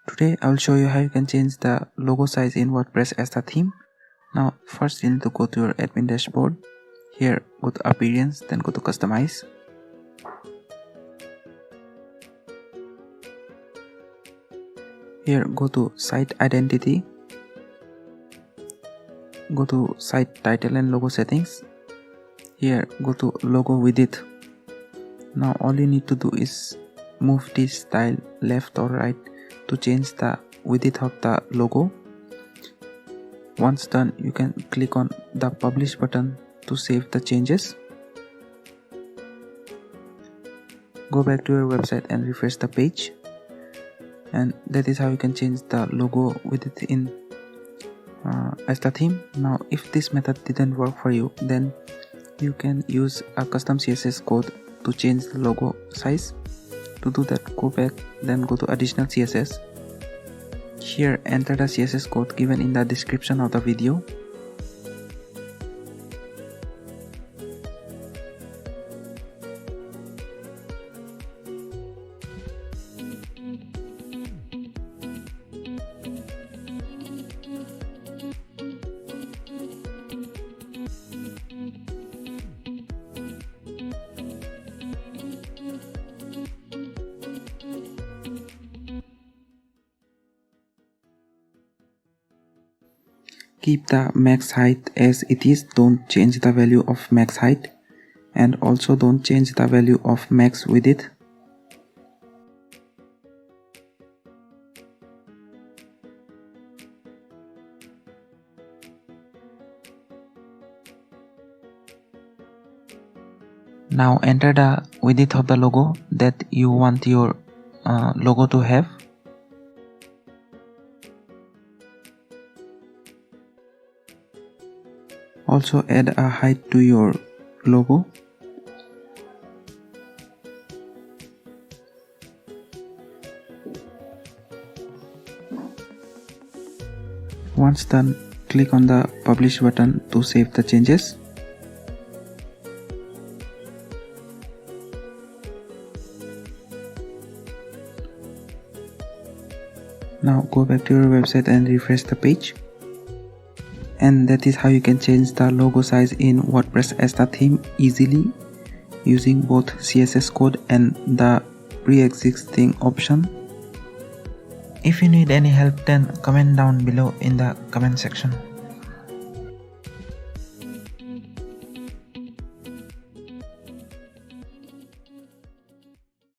Today I will show you how you can change the logo size in WordPress Astra theme. Now first you need to go to your admin dashboard. Here go to appearance, then go to customize. Here go to site identity. Go to site title and logo settings. Here go to logo width. Now all you need to do is move this style left or right to change the width of the logo. Once done, you can click on the publish button to save the changes. Go back to your website and refresh the page, and that is how you can change the logo width in Astra theme. Now if this method didn't work for you, then you can use a custom CSS code to change the logo size. To do that, go back, then go to additional CSS. Here enter the CSS code given in the description of the video. Keep the max height as it is, don't change the value of max height, and also don't change the value of max width. Now enter the width of the logo that you want your logo to have. Also add a height to your logo. Once done, click on the publish button to save the changes. Now go back to your website and refresh the page. And that is how you can change the logo size in WordPress Astra theme easily using both CSS code and the pre-existing option. If you need any help, then comment down below in the comment section.